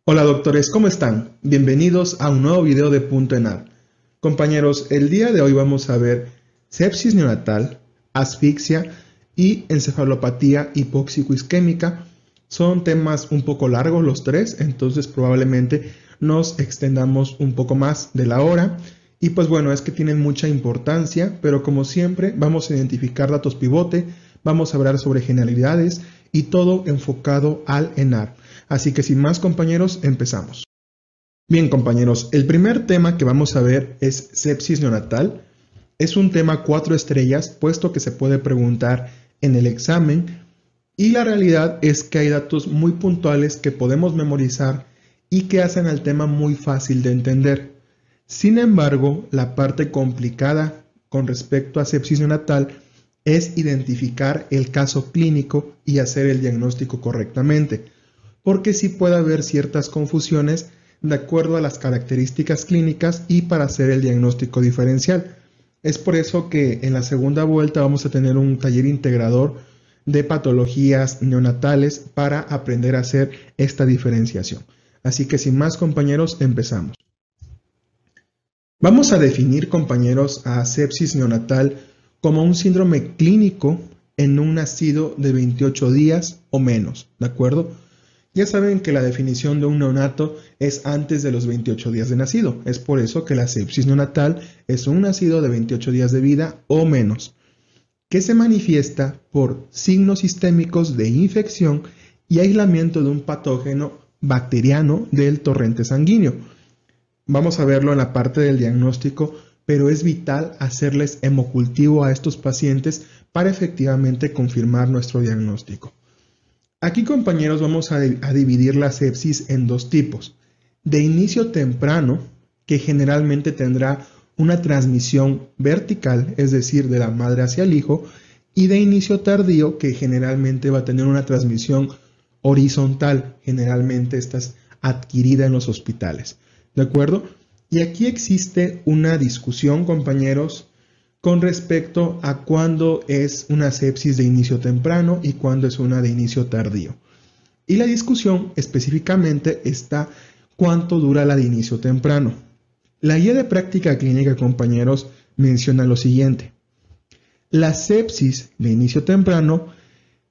Hola doctores, ¿cómo están? Bienvenidos a un nuevo video de Punto ENAR. Compañeros, el día de hoy vamos a ver sepsis neonatal, asfixia y encefalopatía hipóxico-isquémica. Son temas un poco largos los tres, entonces probablemente nos extendamos un poco más de la hora. Y pues bueno, es que tienen mucha importancia, pero como siempre vamos a identificar datos pivote, vamos a hablar sobre generalidades y todo enfocado al ENAR. Así que sin más compañeros, empezamos. Bien compañeros, el primer tema que vamos a ver es sepsis neonatal. Es un tema 4 estrellas, puesto que se puede preguntar en el examen. Y la realidad es que hay datos muy puntuales que podemos memorizar y que hacen al tema muy fácil de entender. Sin embargo, la parte complicada con respecto a sepsis neonatal es identificar el caso clínico y hacer el diagnóstico correctamente, porque sí puede haber ciertas confusiones de acuerdo a las características clínicas y para hacer el diagnóstico diferencial. Es por eso que en la segunda vuelta vamos a tener un taller integrador de patologías neonatales para aprender a hacer esta diferenciación. Así que sin más compañeros, empezamos. Vamos a definir, compañeros, a sepsis neonatal como un síndrome clínico en un nacido de 28 días o menos, ¿de acuerdo? Ya saben que la definición de un neonato es antes de los 28 días de nacido. Es por eso que la sepsis neonatal es un nacido de 28 días de vida o menos, que se manifiesta por signos sistémicos de infección y aislamiento de un patógeno bacteriano del torrente sanguíneo. Vamos a verlo en la parte del diagnóstico, pero es vital hacerles hemocultivo a estos pacientes para efectivamente confirmar nuestro diagnóstico. Aquí, compañeros, vamos a dividir la sepsis en dos tipos. De inicio temprano, que generalmente tendrá una transmisión vertical, es decir, de la madre hacia el hijo, y de inicio tardío, que generalmente va a tener una transmisión horizontal, generalmente esta es adquirida en los hospitales. ¿De acuerdo? Y aquí existe una discusión, compañeros, con respecto a cuándo es una sepsis de inicio temprano y cuándo es una de inicio tardío. Y la discusión específicamente está cuánto dura la de inicio temprano. La guía de práctica clínica, compañeros, menciona lo siguiente. La sepsis de inicio temprano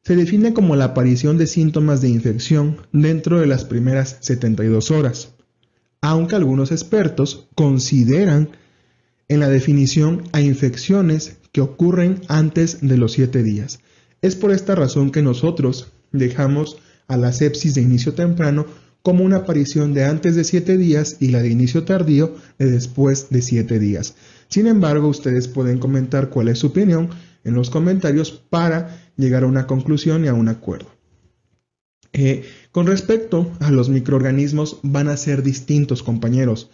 se define como la aparición de síntomas de infección dentro de las primeras 72 horas, aunque algunos expertos consideran en la definición a infecciones que ocurren antes de los 7 días. Es por esta razón que nosotros dejamos a la sepsis de inicio temprano como una aparición de antes de 7 días y la de inicio tardío de después de 7 días. Sin embargo, ustedes pueden comentar cuál es su opinión en los comentarios para llegar a una conclusión y a un acuerdo. Con respecto a los microorganismos, van a ser distintos, compañeros.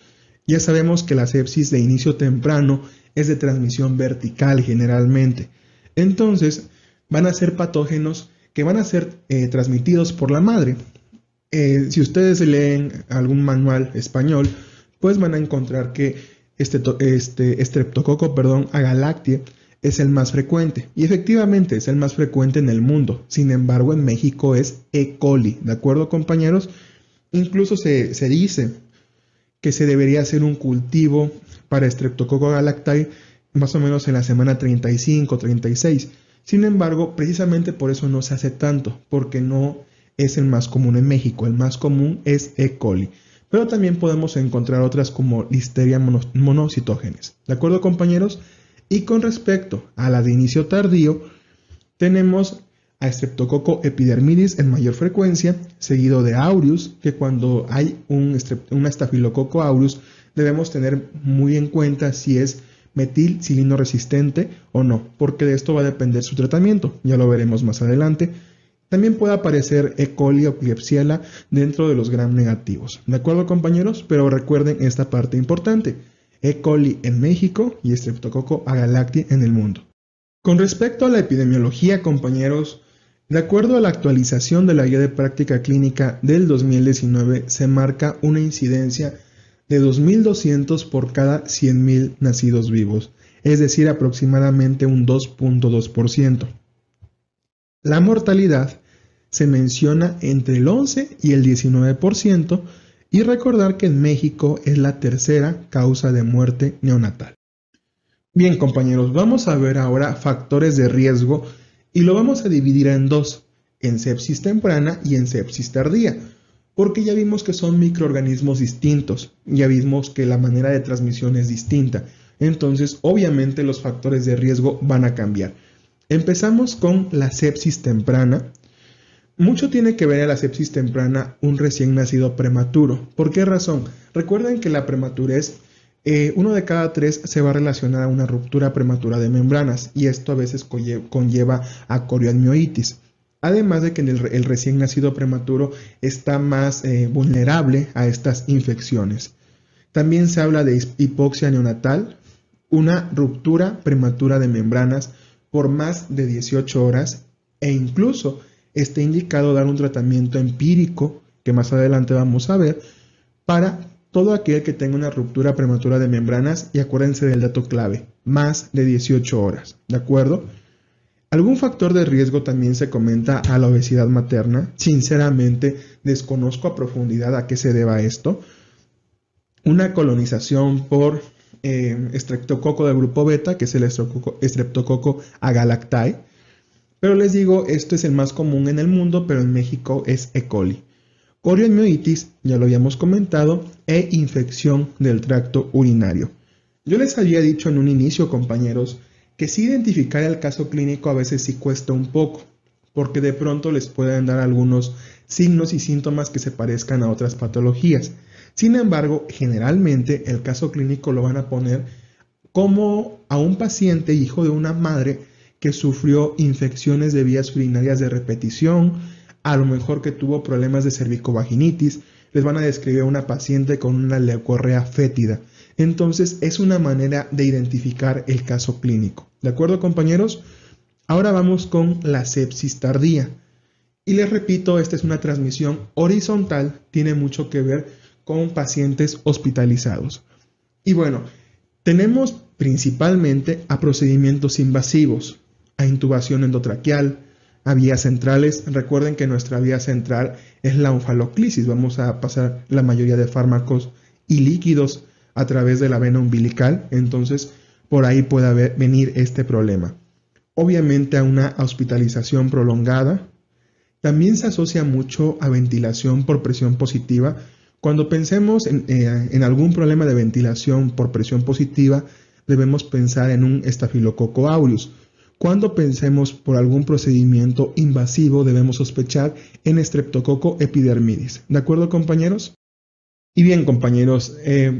Ya sabemos que la sepsis de inicio temprano es de transmisión vertical generalmente. Entonces, van a ser patógenos que van a ser transmitidos por la madre. Si ustedes leen algún manual español, pues van a encontrar que Streptococo agalactiae es el más frecuente. Y efectivamente es el más frecuente en el mundo. Sin embargo, en México es E. coli. ¿De acuerdo, compañeros? Incluso se dice que se debería hacer un cultivo para Streptococcus galactae más o menos en la semana 35-36. Sin embargo, precisamente por eso no se hace tanto, porque no es el más común en México. El más común es E. coli. Pero también podemos encontrar otras como Listeria monocytogenes. ¿De acuerdo, compañeros? Y con respecto a la de inicio tardío, tenemos a Streptococcus epidermidis en mayor frecuencia, seguido de aureus, que cuando hay un estafilococo aureus debemos tener muy en cuenta si es metilcilino resistente o no, porque de esto va a depender su tratamiento, ya lo veremos más adelante. También puede aparecer E. coli o Klebsiella dentro de los gram negativos. ¿De acuerdo, compañeros? Pero recuerden esta parte importante. E. coli en México y Streptococcus agalactiae en el mundo. Con respecto a la epidemiología, compañeros, de acuerdo a la actualización de la guía de práctica clínica del 2019, se marca una incidencia de 2.200 por cada 100.000 nacidos vivos, es decir, aproximadamente un 2.2%. La mortalidad se menciona entre el 11 y el 19%, Y recordar que en México es la tercera causa de muerte neonatal. Bien, compañeros, vamos a ver ahora factores de riesgo y lo vamos a dividir en dos, en sepsis temprana y en sepsis tardía, porque ya vimos que son microorganismos distintos, ya vimos que la manera de transmisión es distinta, entonces obviamente los factores de riesgo van a cambiar. Empezamos con la sepsis temprana. Mucho tiene que ver a la sepsis temprana un recién nacido prematuro. ¿Por qué razón? Recuerden que la prematurez, 1 de cada 3 se va a relacionar a una ruptura prematura de membranas y esto a veces conlleva a corioamnionitis. Además de que el recién nacido prematuro está más vulnerable a estas infecciones. También se habla de hipoxia neonatal, una ruptura prematura de membranas por más de 18 horas e incluso está indicado dar un tratamiento empírico, que más adelante vamos a ver, para todo aquel que tenga una ruptura prematura de membranas y acuérdense del dato clave, más de 18 horas, ¿de acuerdo? ¿Algún factor de riesgo también se comenta a la obesidad materna? Sinceramente, desconozco a profundidad a qué se deba esto. Una colonización por Streptococo del grupo beta, que es el Streptococo agalactae. Pero les digo, esto es el más común en el mundo, pero en México es E. coli. Corioamnionitis, ya lo habíamos comentado, e infección del tracto urinario. Yo les había dicho en un inicio, compañeros, que sí identificar el caso clínico a veces sí cuesta un poco, porque de pronto les pueden dar algunos signos y síntomas que se parezcan a otras patologías. Sin embargo, generalmente el caso clínico lo van a poner como a un paciente hijo de una madre que sufrió infecciones de vías urinarias de repetición, a lo mejor que tuvo problemas de cervicovaginitis, les van a describir a una paciente con una leucorrea fétida. Entonces es una manera de identificar el caso clínico. ¿De acuerdo, compañeros? Ahora vamos con la sepsis tardía. Y les repito, esta es una transmisión horizontal, tiene mucho que ver con pacientes hospitalizados. Y bueno, tenemos principalmente a procedimientos invasivos, a intubación endotraqueal, a vías centrales. Recuerden que nuestra vía central es la onfaloclisis. Vamos a pasar la mayoría de fármacos y líquidos a través de la vena umbilical, entonces por ahí puede venir este problema. Obviamente a una hospitalización prolongada. También se asocia mucho a ventilación por presión positiva. Cuando pensemos en algún problema de ventilación por presión positiva, debemos pensar en un Staphylococcus aureus. Cuando pensemos por algún procedimiento invasivo, debemos sospechar en Streptococcus epidermidis. ¿De acuerdo, compañeros? Y bien, compañeros,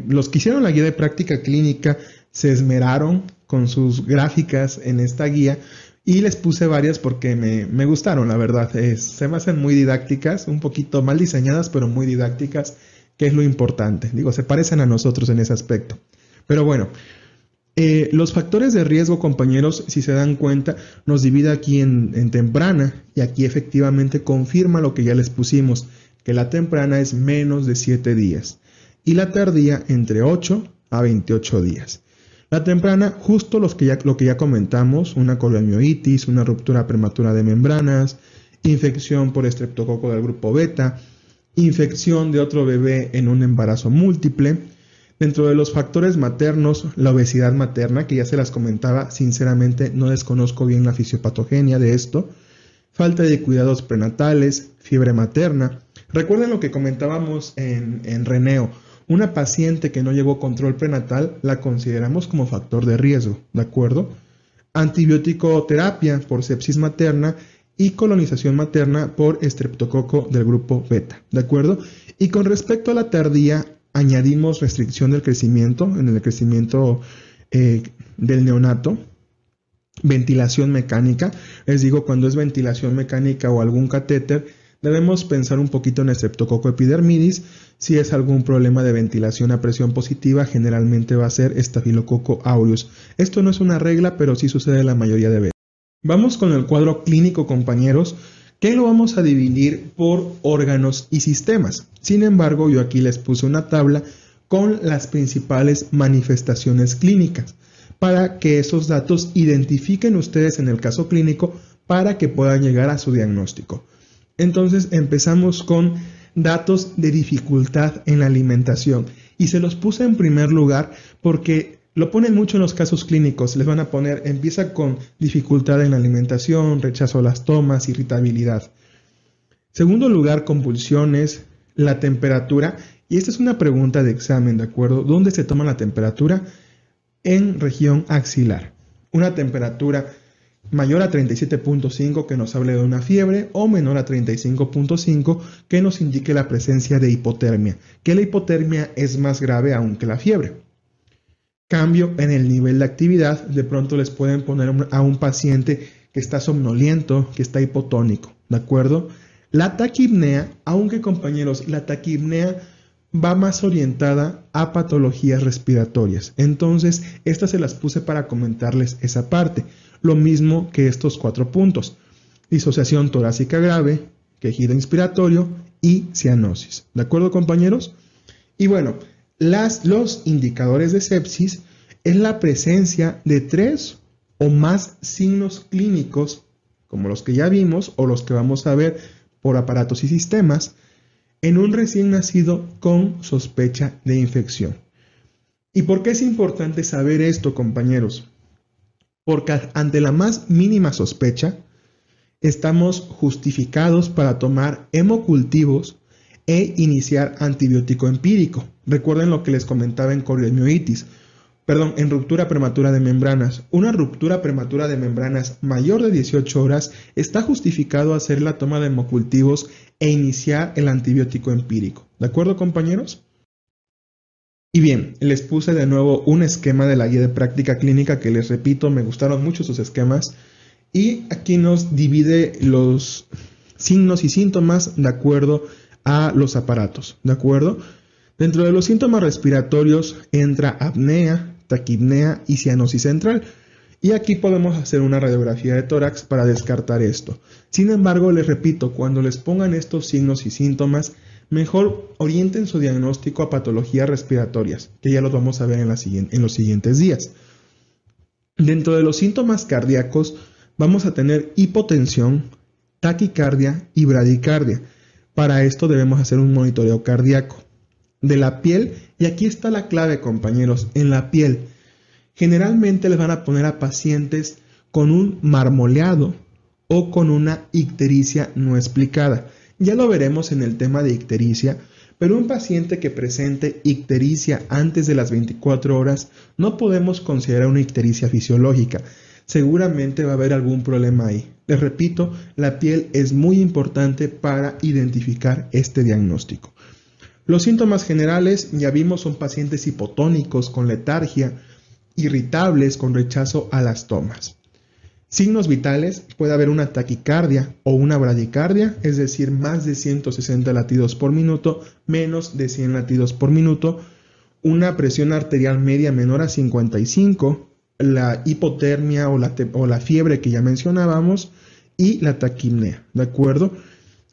los que hicieron la guía de práctica clínica se esmeraron con sus gráficas en esta guía y les puse varias porque me gustaron, la verdad. Se me hacen muy didácticas, un poquito mal diseñadas, pero muy didácticas, que es lo importante. Digo, se parecen a nosotros en ese aspecto. Pero bueno, los factores de riesgo, compañeros, si se dan cuenta, nos divide aquí en temprana y aquí efectivamente confirma lo que ya les pusimos, que la temprana es menos de 7 días y la tardía entre 8 a 28 días. La temprana, justo lo que ya comentamos, una corioamnionitis, una ruptura prematura de membranas, infección por estreptococo del grupo beta, infección de otro bebé en un embarazo múltiple. Dentro de los factores maternos, la obesidad materna, que ya se las comentaba, sinceramente no desconozco bien la fisiopatogenia de esto, falta de cuidados prenatales, fiebre materna. Recuerden lo que comentábamos en Reneo, una paciente que no llevó control prenatal la consideramos como factor de riesgo, ¿de acuerdo? Antibiótico terapia por sepsis materna y colonización materna por estreptococo del grupo beta, ¿de acuerdo? Y con respecto a la tardía, añadimos restricción del crecimiento, en el crecimiento del neonato, ventilación mecánica. Les digo, cuando es ventilación mecánica o algún catéter, debemos pensar un poquito en Streptococcus epidermidis. Si es algún problema de ventilación a presión positiva, generalmente va a ser Staphylococcus aureus. Esto no es una regla, pero sí sucede la mayoría de veces. Vamos con el cuadro clínico, compañeros, que lo vamos a dividir por órganos y sistemas. Sin embargo, yo aquí les puse una tabla con las principales manifestaciones clínicas para que esos datos identifiquen ustedes en el caso clínico para que puedan llegar a su diagnóstico. Entonces empezamos con datos de dificultad en la alimentación. Y se los puse en primer lugar porque lo ponen mucho en los casos clínicos. Les van a poner, empieza con dificultad en la alimentación, rechazo a las tomas, irritabilidad. Segundo lugar, convulsiones, la temperatura. Y esta es una pregunta de examen, ¿de acuerdo? ¿Dónde se toma la temperatura? En región axilar. Una temperatura mayor a 37.5 que nos hable de una fiebre o menor a 35.5 que nos indique la presencia de hipotermia, que la hipotermia es más grave aún que la fiebre. Cambio en el nivel de actividad, de pronto les pueden poner a un paciente que está somnoliento, que está hipotónico, ¿de acuerdo? La taquipnea, aunque compañeros, la taquipnea va más orientada a patologías respiratorias. Entonces, estas se las puse para comentarles esa parte. Lo mismo que estos 4 puntos. Disociación torácica grave, quejido inspiratorio y cianosis. ¿De acuerdo, compañeros? Y bueno, los indicadores de sepsis es la presencia de 3 o más signos clínicos, como los que ya vimos o los que vamos a ver por aparatos y sistemas, en un recién nacido con sospecha de infección. ¿Y por qué es importante saber esto, compañeros? Porque ante la más mínima sospecha, estamos justificados para tomar hemocultivos e iniciar antibiótico empírico. Recuerden lo que les comentaba en coriomiolitis, en ruptura prematura de membranas. Una ruptura prematura de membranas mayor de 18 horas está justificado hacer la toma de hemocultivos e iniciar el antibiótico empírico. ¿De acuerdo, compañeros? Y bien, les puse de nuevo un esquema de la guía de práctica clínica que les repito, me gustaron mucho sus esquemas. Y aquí nos divide los signos y síntomas de acuerdo a los aparatos. ¿De acuerdo? Dentro de los síntomas respiratorios entra apnea, taquipnea y cianosis central. Y aquí podemos hacer una radiografía de tórax para descartar esto. Sin embargo, les repito, cuando les pongan estos signos y síntomas, mejor orienten su diagnóstico a patologías respiratorias, que ya los vamos a ver en los siguientes días. Dentro de los síntomas cardíacos, vamos a tener hipotensión, taquicardia y bradicardia. Para esto debemos hacer un monitoreo cardíaco. De la piel, y aquí está la clave, compañeros, en la piel. Generalmente les van a poner a pacientes con un marmoleado o con una ictericia no explicada. Ya lo veremos en el tema de ictericia, pero un paciente que presente ictericia antes de las 24 horas no podemos considerar una ictericia fisiológica. Seguramente va a haber algún problema ahí. Les repito, la piel es muy importante para identificar este diagnóstico. Los síntomas generales, ya vimos, son pacientes hipotónicos con letargia, irritables con rechazo a las tomas. Signos vitales, puede haber una taquicardia o una bradicardia, es decir, más de 160 latidos por minuto, menos de 100 latidos por minuto, una presión arterial media menor a 55, la hipotermia o la fiebre que ya mencionábamos y la taquipnea, ¿de acuerdo?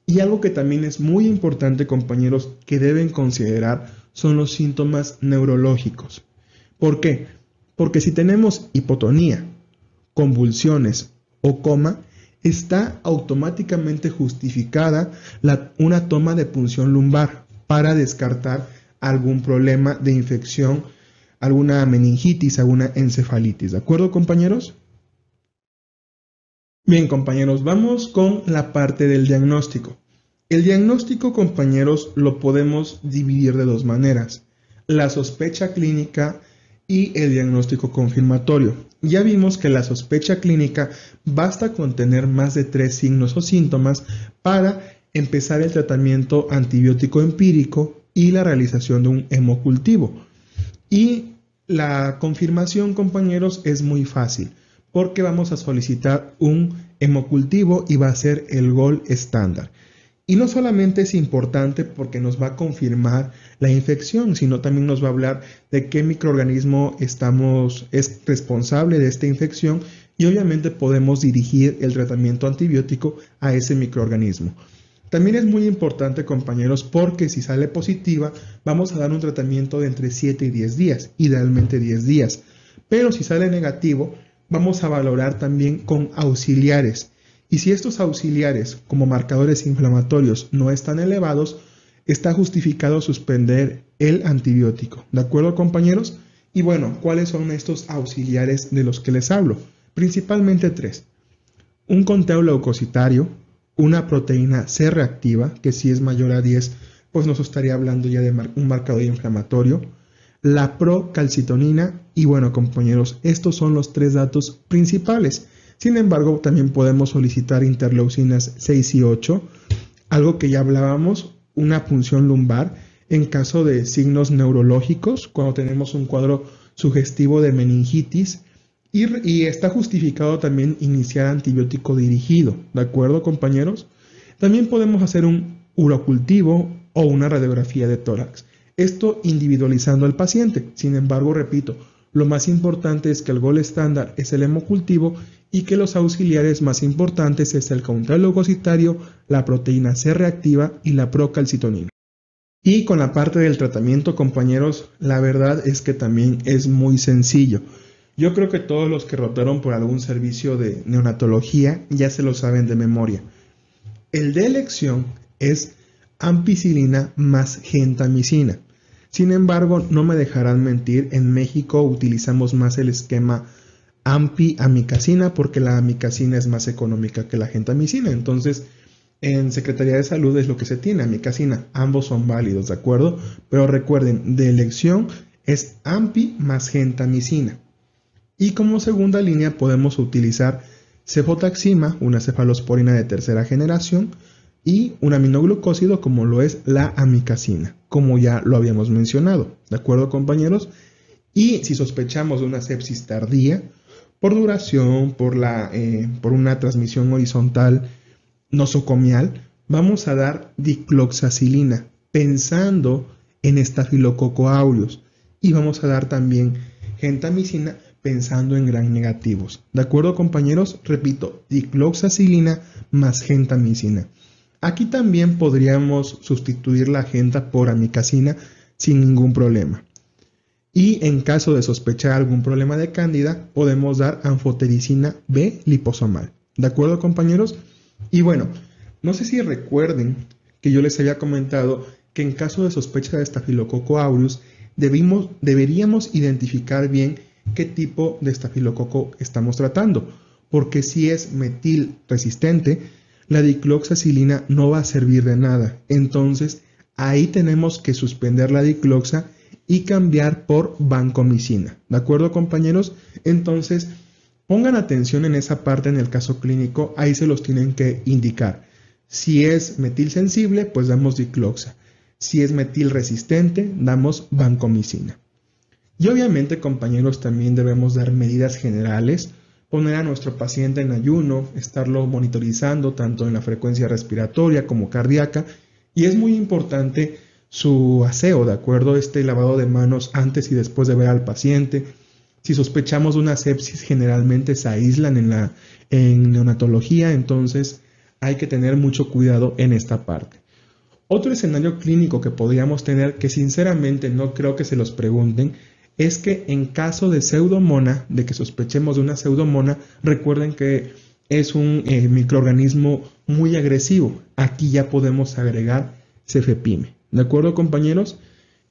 Y algo que también es muy importante, compañeros, que deben considerar son los síntomas neurológicos. ¿Por qué? Porque si tenemos hipotonía, convulsiones o coma, está automáticamente justificada una toma de punción lumbar para descartar algún problema de infección, alguna meningitis, alguna encefalitis. ¿De acuerdo, compañeros? Bien, compañeros, vamos con la parte del diagnóstico. El diagnóstico, compañeros, lo podemos dividir de dos maneras: la sospecha clínica y el diagnóstico confirmatorio. Ya vimos que la sospecha clínica basta con tener más de 3 signos o síntomas para empezar el tratamiento antibiótico empírico y la realización de un hemocultivo. Y la confirmación, compañeros, es muy fácil, porque vamos a solicitar un hemocultivo y va a ser el gold estándar. Y no solamente es importante porque nos va a confirmar la infección, sino también nos va a hablar de qué microorganismo es responsable de esta infección y obviamente podemos dirigir el tratamiento antibiótico a ese microorganismo. También es muy importante, compañeros, porque si sale positiva, vamos a dar un tratamiento de entre 7 y 10 días, idealmente 10 días. Pero si sale negativo, vamos a valorar también con auxiliares. Y si estos auxiliares, como marcadores inflamatorios, no están elevados, está justificado suspender el antibiótico. ¿De acuerdo, compañeros? Y bueno, ¿cuáles son estos auxiliares de los que les hablo? Principalmente tres. Un conteo leucocitario, una proteína C reactiva, que si es mayor a 10, pues nos estaría hablando ya de un marcador inflamatorio, la procalcitonina y bueno, compañeros, estos son los tres datos principales. Sin embargo, también podemos solicitar interleucinas 6 y 8, algo que ya hablábamos, una punción lumbar en caso de signos neurológicos, cuando tenemos un cuadro sugestivo de meningitis, y está justificado también iniciar antibiótico dirigido, ¿de acuerdo, compañeros? También podemos hacer un urocultivo o una radiografía de tórax, esto individualizando al paciente. Sin embargo, repito, lo más importante es que el gol estándar es el hemocultivo y que los auxiliares más importantes es el conteo leucocitario, la proteína C reactiva y la procalcitonina. Y con la parte del tratamiento, compañeros, la verdad es que también es muy sencillo. Yo creo que todos los que rotaron por algún servicio de neonatología ya se lo saben de memoria. El de elección es ampicilina más gentamicina. Sin embargo, no me dejarán mentir, en México utilizamos más el esquema ampi-amicacina porque la amicacina es más económica que la gentamicina. Entonces, en Secretaría de Salud es lo que se tiene, amicacina. Ambos son válidos, ¿de acuerdo? Pero recuerden, de elección es ampi más gentamicina. Y como segunda línea podemos utilizar cefotaxima, una cefalosporina de tercera generación, y un aminoglucósido como lo es la amicacina, como ya lo habíamos mencionado, ¿de acuerdo, compañeros? Y si sospechamos de una sepsis tardía, por duración, por una transmisión horizontal nosocomial, vamos a dar dicloxacilina, pensando en Staphylococcus aureus, y vamos a dar también gentamicina, pensando en gram negativos. ¿De acuerdo, compañeros? Repito, dicloxacilina más gentamicina. Aquí también podríamos sustituir la genta por amicacina sin ningún problema. Y en caso de sospechar algún problema de cándida, podemos dar anfotericina B liposomal. ¿De acuerdo, compañeros? Y bueno, no sé si recuerden que yo les había comentado que en caso de sospecha de Staphylococcus aureus deberíamos identificar bien qué tipo de estafilococo estamos tratando, porque si es metil resistente, la dicloxacilina no va a servir de nada. Entonces, ahí tenemos que suspender la dicloxa y cambiar por vancomicina. ¿De acuerdo, compañeros? Entonces, pongan atención en esa parte en el caso clínico, ahí se los tienen que indicar. Si es metil sensible, pues damos dicloxa. Si es metil resistente, damos vancomicina. Y obviamente, compañeros, también debemos dar medidas generales, poner a nuestro paciente en ayuno, estarlo monitorizando tanto en la frecuencia respiratoria como cardíaca, y es muy importante su aseo, ¿de acuerdo? Este lavado de manos antes y después de ver al paciente. Si sospechamos de una sepsis, generalmente se aíslan en neonatología, entonces hay que tener mucho cuidado en esta parte. Otro escenario clínico que podríamos tener, que sinceramente no creo que se los pregunten, es que en caso de pseudomona, de que sospechemos de una pseudomona, recuerden que es un microorganismo muy agresivo. Aquí ya podemos agregar cefepime. ¿De acuerdo, compañeros?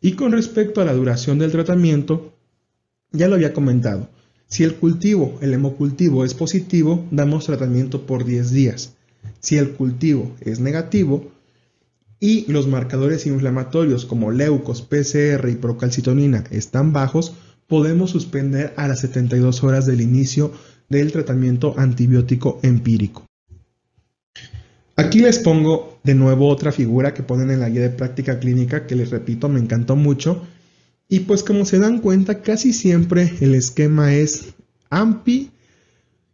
Y con respecto a la duración del tratamiento, ya lo había comentado. Si el hemocultivo es positivo, damos tratamiento por 10 días. Si el cultivo es negativo, y los marcadores inflamatorios como leucos, PCR y procalcitonina están bajos, podemos suspender a las 72 horas del inicio del tratamiento antibiótico empírico. Aquí les pongo de nuevo otra figura que ponen en la guía de práctica clínica que les repito, me encantó mucho. Y pues como se dan cuenta, casi siempre el esquema es AMPI.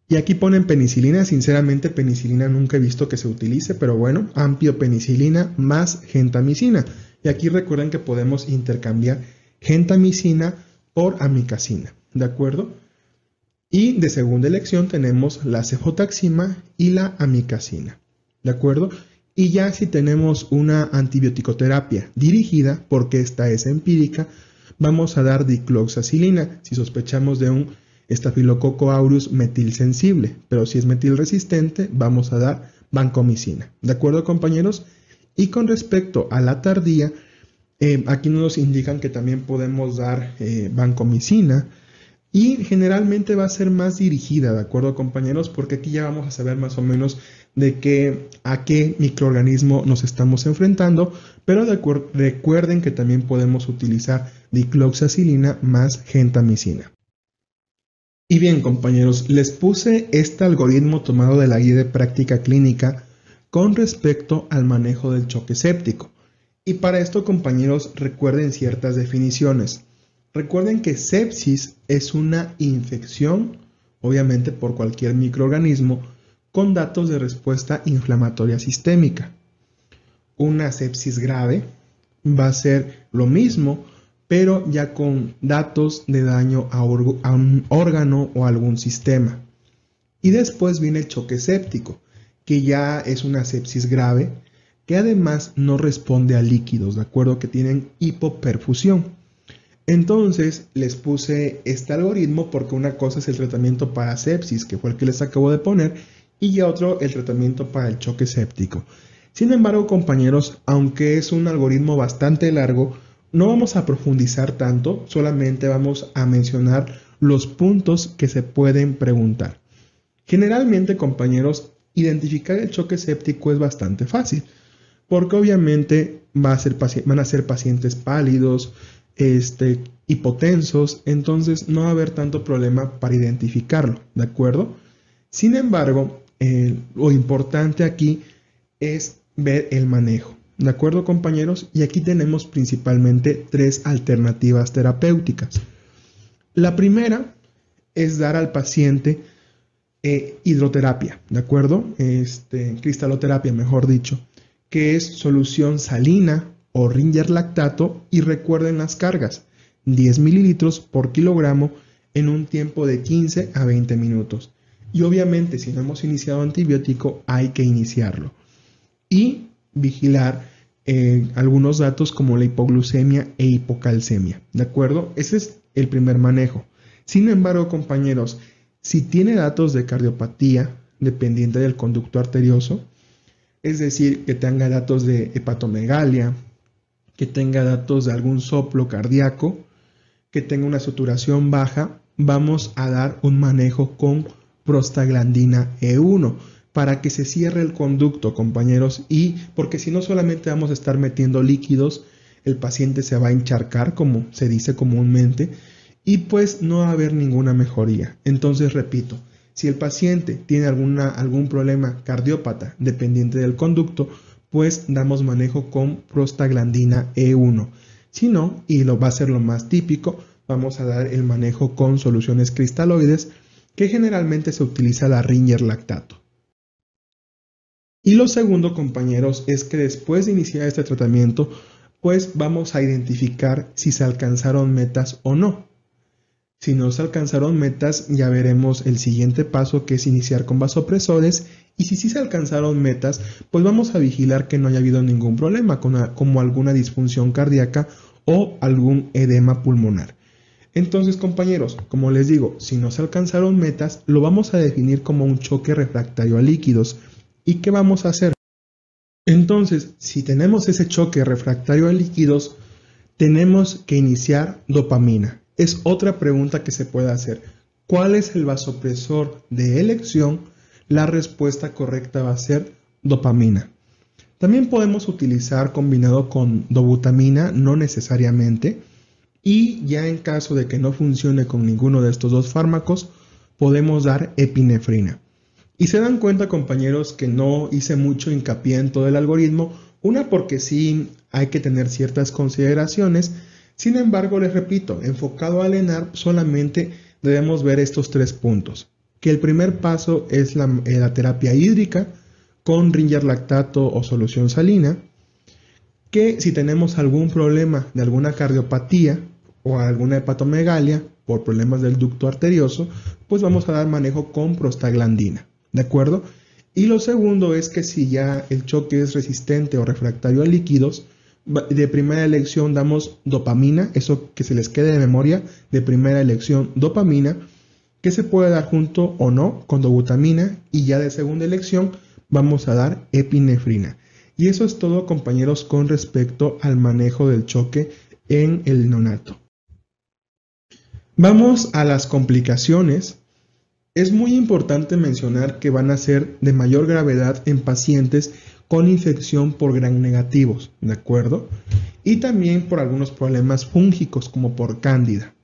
Y aquí ponen penicilina, sinceramente penicilina nunca he visto que se utilice, pero bueno, ampiopenicilina más gentamicina. Y aquí recuerden que podemos intercambiar gentamicina por amicacina, ¿de acuerdo? Y de segunda elección tenemos la cefotaxima y la amicacina, ¿de acuerdo? Y ya si tenemos una antibiótico-terapia dirigida, porque esta es empírica, vamos a dar dicloxacilina si sospechamos de un Staphylococcus aureus metil sensible, pero si es metil resistente, vamos a dar vancomicina. ¿De acuerdo, compañeros? Y con respecto a la tardía, aquí nos indican que también podemos dar vancomicina y generalmente va a ser más dirigida, ¿de acuerdo, compañeros? Porque aquí ya vamos a saber más o menos a qué microorganismo nos estamos enfrentando, pero recuerden que también podemos utilizar dicloxacilina más gentamicina. Y bien, compañeros, les puse este algoritmo tomado de la guía de práctica clínica con respecto al manejo del choque séptico. Y para esto, compañeros, recuerden ciertas definiciones. Recuerden que sepsis es una infección, obviamente por cualquier microorganismo, con datos de respuesta inflamatoria sistémica. Una sepsis grave va a ser lo mismo, pero ya con datos de daño a un órgano o algún sistema. Y después viene el choque séptico, que ya es una sepsis grave, que además no responde a líquidos, ¿de acuerdo? Que tienen hipoperfusión. Entonces les puse este algoritmo porque una cosa es el tratamiento para sepsis, que fue el que les acabo de poner, y ya otro el tratamiento para el choque séptico. Sin embargo, compañeros, aunque es un algoritmo bastante largo, no vamos a profundizar tanto, solamente vamos a mencionar los puntos que se pueden preguntar. Generalmente, compañeros, identificar el choque séptico es bastante fácil, porque obviamente van a ser pacientes pálidos, hipotensos, entonces no va a haber tanto problema para identificarlo, ¿de acuerdo? Sin embargo, lo importante aquí es ver el manejo, ¿de acuerdo, compañeros? Y aquí tenemos principalmente tres alternativas terapéuticas. La primera es dar al paciente hidroterapia, ¿de acuerdo? Cristaloterapia, mejor dicho, que es solución salina o Ringer lactato, y recuerden las cargas, 10 mililitros por kilogramo en un tiempo de 15 a 20 minutos. Y obviamente si no hemos iniciado antibiótico hay que iniciarlo. Y vigilar algunos datos como la hipoglucemia e hipocalcemia, ¿de acuerdo? Ese es el primer manejo. Sin embargo, compañeros, si tiene datos de cardiopatía dependiente del conducto arterioso, es decir, que tenga datos de hepatomegalia, que tenga datos de algún soplo cardíaco, que tenga una saturación baja, vamos a dar un manejo con prostaglandina E1 para que se cierre el conducto, compañeros, y porque si no solamente vamos a estar metiendo líquidos, el paciente se va a encharcar, como se dice comúnmente, y pues no va a haber ninguna mejoría. Entonces, repito, si el paciente tiene algún problema cardiópata dependiente del conducto, pues damos manejo con prostaglandina E1. Si no, y va a ser lo más típico, vamos a dar el manejo con soluciones cristaloides, que generalmente se utiliza la Ringer lactato. Y lo segundo, compañeros, es que después de iniciar este tratamiento, pues vamos a identificar si se alcanzaron metas o no. Si no se alcanzaron metas, ya veremos el siguiente paso, que es iniciar con vasopresores, y si sí se alcanzaron metas, pues vamos a vigilar que no haya habido ningún problema como alguna disfunción cardíaca o algún edema pulmonar. Entonces, compañeros, como les digo, si no se alcanzaron metas, lo vamos a definir como un choque refractario a líquidos. ¿Y qué vamos a hacer? Entonces, si tenemos ese choque refractario a líquidos, tenemos que iniciar dopamina. Es otra pregunta que se puede hacer. ¿Cuál es el vasopresor de elección? La respuesta correcta va a ser dopamina. También podemos utilizar combinado con dobutamina, no necesariamente. Y ya en caso de que no funcione con ninguno de estos dos fármacos, podemos dar epinefrina. Y se dan cuenta, compañeros, que no hice mucho hincapié en todo el algoritmo. Una, porque sí hay que tener ciertas consideraciones. Sin embargo, les repito, enfocado al ENARP solamente debemos ver estos tres puntos. Que el primer paso es la terapia hídrica con Ringer lactato o solución salina. Que si tenemos algún problema de alguna cardiopatía o alguna hepatomegalia por problemas del ducto arterioso, pues vamos a dar manejo con prostaglandina, ¿de acuerdo? Y lo segundo es que si ya el choque es resistente o refractario a líquidos, de primera elección damos dopamina, eso que se les quede de memoria, de primera elección dopamina, que se puede dar junto o no con dobutamina, y ya de segunda elección vamos a dar epinefrina. Y eso es todo, compañeros, con respecto al manejo del choque en el neonato. Vamos a las complicaciones. Es muy importante mencionar que van a ser de mayor gravedad en pacientes con infección por gram negativos, ¿de acuerdo? Y también por algunos problemas fúngicos como por cándida.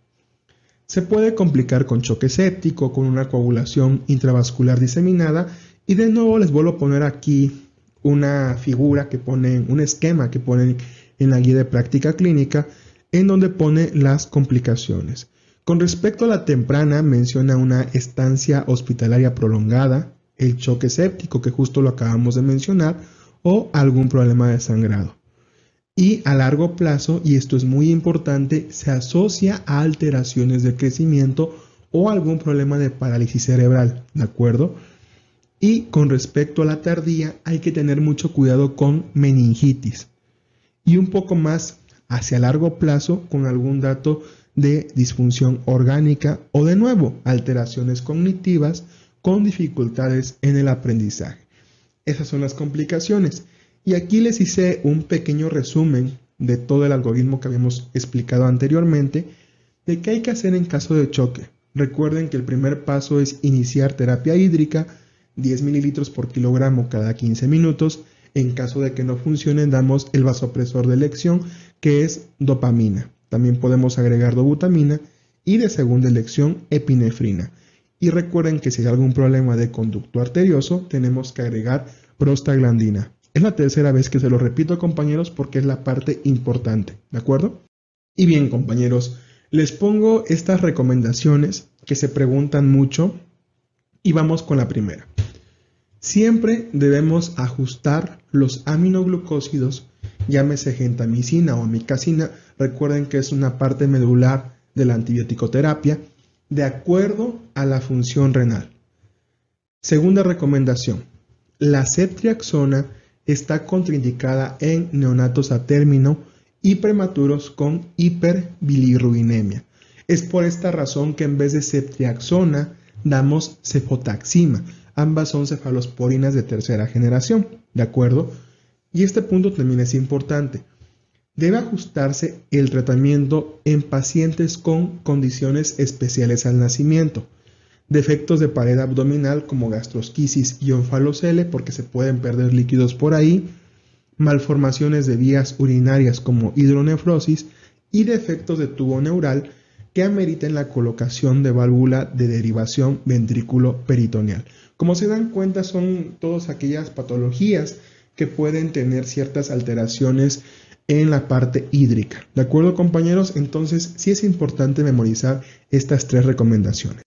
Se puede complicar con choque séptico, con una coagulación intravascular diseminada, y de nuevo les vuelvo a poner aquí una figura que ponen, un esquema que ponen en la guía de práctica clínica, en donde pone las complicaciones. Con respecto a la temprana, menciona una estancia hospitalaria prolongada, el choque séptico, que justo lo acabamos de mencionar, o algún problema de sangrado. Y a largo plazo, y esto es muy importante, se asocia a alteraciones de crecimiento o algún problema de parálisis cerebral, ¿de acuerdo? Y con respecto a la tardía, hay que tener mucho cuidado con meningitis. Y un poco más hacia largo plazo, con algún dato de disfunción orgánica o, de nuevo, alteraciones cognitivas con dificultades en el aprendizaje. Esas son las complicaciones. Y aquí les hice un pequeño resumen de todo el algoritmo que habíamos explicado anteriormente de qué hay que hacer en caso de choque. Recuerden que el primer paso es iniciar terapia hídrica, 10 mililitros por kilogramo cada 15 minutos. En caso de que no funcione, damos el vasopresor de elección, que es dopamina. También podemos agregar dobutamina y, de segunda elección, epinefrina. Y recuerden que si hay algún problema de conducto arterioso, tenemos que agregar prostaglandina. Es la tercera vez que se lo repito, compañeros, porque es la parte importante, ¿de acuerdo? Y bien, compañeros, les pongo estas recomendaciones que se preguntan mucho y vamos con la primera. Siempre debemos ajustar los aminoglucósidos, llámese gentamicina o amicacina, recuerden que es una parte medular de la antibiótico-terapia, de acuerdo a la función renal. Segunda recomendación, la ceftriaxona está contraindicada en neonatos a término y prematuros con hiperbilirrubinemia. Es por esta razón que en vez de ceftriaxona damos cefotaxima. Ambas son cefalosporinas de tercera generación, ¿de acuerdo? Y este punto también es importante. Debe ajustarse el tratamiento en pacientes con condiciones especiales al nacimiento. Defectos de pared abdominal como gastrosquisis y onfalocele, porque se pueden perder líquidos por ahí, malformaciones de vías urinarias como hidronefrosis y defectos de tubo neural que ameriten la colocación de válvula de derivación ventrículo-peritoneal. Como se dan cuenta, son todas aquellas patologías que pueden tener ciertas alteraciones en la parte hídrica. ¿De acuerdo, compañeros? Entonces, sí es importante memorizar estas tres recomendaciones.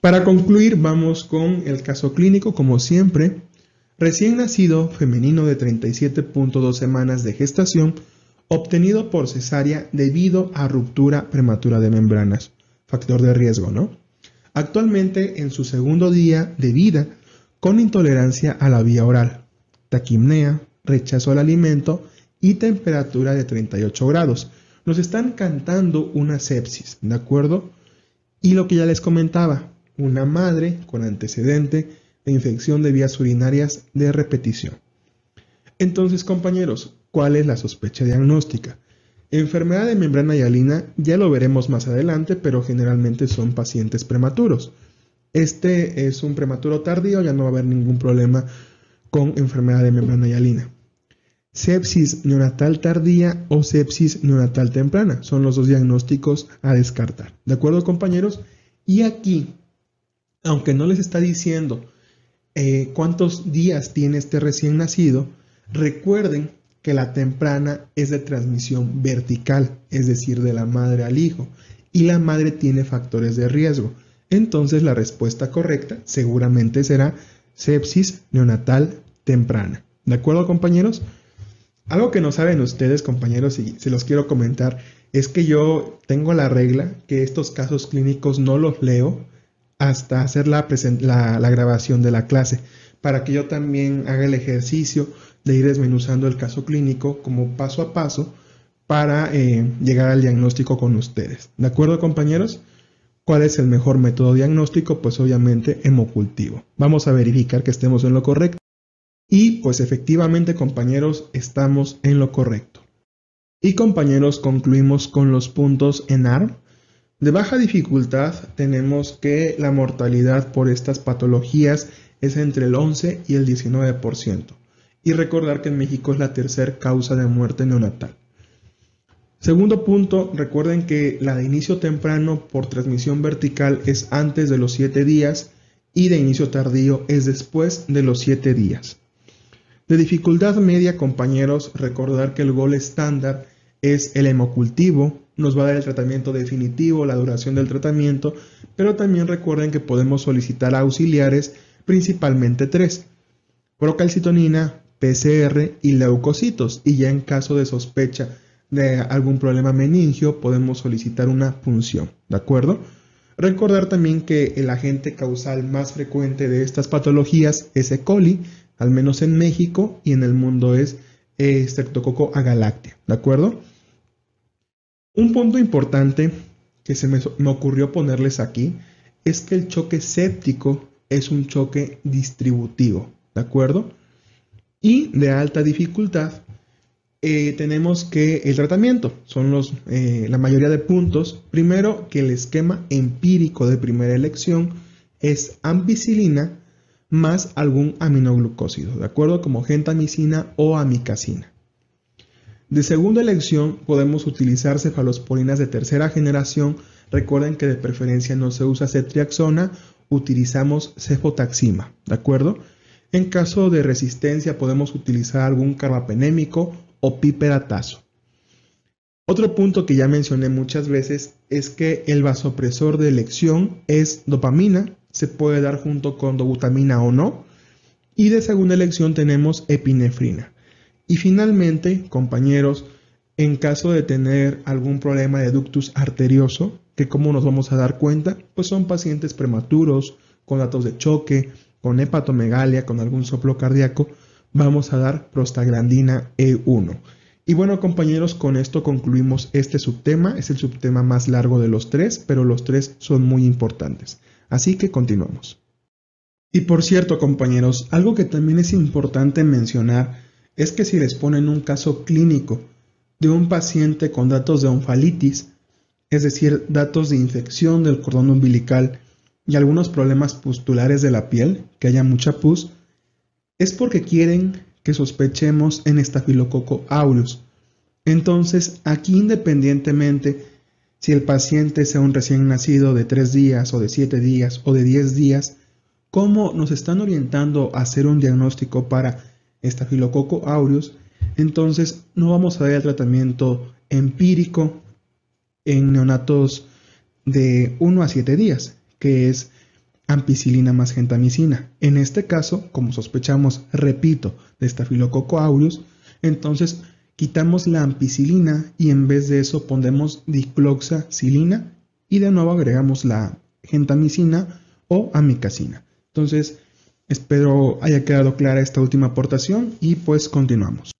Para concluir, vamos con el caso clínico, como siempre. Recién nacido femenino de 37.2 semanas de gestación, obtenido por cesárea debido a ruptura prematura de membranas. Factor de riesgo, ¿no? Actualmente en su segundo día de vida, con intolerancia a la vía oral, taquipnea, rechazo al alimento y temperatura de 38 grados. Nos están cantando una sepsis, ¿de acuerdo? Y lo que ya les comentaba, una madre con antecedente de infección de vías urinarias de repetición. Entonces, compañeros, ¿cuál es la sospecha diagnóstica? Enfermedad de membrana hialina, ya lo veremos más adelante, pero generalmente son pacientes prematuros. Este es un prematuro tardío, ya no va a haber ningún problema con enfermedad de membrana hialina. Sepsis neonatal tardía o sepsis neonatal temprana son los dos diagnósticos a descartar. ¿De acuerdo, compañeros? Y aquí, aunque no les está diciendo cuántos días tiene este recién nacido, recuerden que la temprana es de transmisión vertical, es decir, de la madre al hijo, y la madre tiene factores de riesgo. Entonces la respuesta correcta seguramente será sepsis neonatal temprana. ¿De acuerdo, compañeros? Algo que no saben ustedes, compañeros, y se los quiero comentar, es que yo tengo la regla que estos casos clínicos no los leo hasta hacer la grabación de la clase, para que yo también haga el ejercicio de ir desmenuzando el caso clínico como paso a paso para llegar al diagnóstico con ustedes. ¿De acuerdo, compañeros? ¿Cuál es el mejor método diagnóstico? Pues obviamente hemocultivo. Vamos a verificar que estemos en lo correcto. Y pues efectivamente, compañeros, estamos en lo correcto. Y compañeros, concluimos con los puntos ENARM. De baja dificultad tenemos que la mortalidad por estas patologías es entre el 11 y el 19%. Y recordar que en México es la tercera causa de muerte neonatal. Segundo punto, recuerden que la de inicio temprano por transmisión vertical es antes de los 7 días y de inicio tardío es después de los 7 días. De dificultad media, compañeros, recordar que el gol estándar es el hemocultivo, nos va a dar el tratamiento definitivo, la duración del tratamiento, pero también recuerden que podemos solicitar auxiliares, principalmente 3, procalcitonina, PCR y leucocitos, y ya en caso de sospecha de algún problema meningio podemos solicitar una punción, ¿de acuerdo? Recordar también que el agente causal más frecuente de estas patologías es E. coli, al menos en México, y en el mundo es Streptococcus agalactiae, ¿de acuerdo? Un punto importante que se me ocurrió ponerles aquí es que el choque séptico es un choque distributivo, ¿de acuerdo? Y de alta dificultad tenemos que el tratamiento son la mayoría de puntos. Primero, que el esquema empírico de primera elección es ampicilina más algún aminoglucósido, ¿de acuerdo? Como gentamicina o amicacina. De segunda elección podemos utilizar cefalosporinas de tercera generación. Recuerden que de preferencia no se usa ceftriaxona, utilizamos cefotaxima, ¿de acuerdo? En caso de resistencia podemos utilizar algún carbapenémico o piperatazo. Otro punto que ya mencioné muchas veces es que el vasopresor de elección es dopamina, se puede dar junto con dobutamina o no, y de segunda elección tenemos epinefrina. Y finalmente, compañeros, en caso de tener algún problema de ductus arterioso, que cómo nos vamos a dar cuenta, pues son pacientes prematuros, con datos de choque, con hepatomegalia, con algún soplo cardíaco, vamos a dar prostaglandina E1. Y bueno, compañeros, con esto concluimos este subtema. Es el subtema más largo de los 3, pero los 3 son muy importantes. Así que continuamos. Y por cierto, compañeros, algo que también es importante mencionar es que si les ponen un caso clínico de un paciente con datos de onfalitis, es decir, datos de infección del cordón umbilical y algunos problemas pustulares de la piel, que haya mucha pus, es porque quieren que sospechemos en Staphylococcus aureus. Entonces, aquí independientemente si el paciente sea un recién nacido de 3 días o de 7 días o de 10 días, ¿cómo nos están orientando a hacer un diagnóstico para Staphylococcus aureus? Entonces, no vamos a dar el tratamiento empírico en neonatos de 1 a 7 días, que es ampicilina más gentamicina. En este caso, como sospechamos, repito, de Staphylococcus aureus, entonces quitamos la ampicilina y en vez de eso ponemos dicloxacilina y de nuevo agregamos la gentamicina o amicacina. Entonces, espero haya quedado clara esta última aportación y pues continuamos.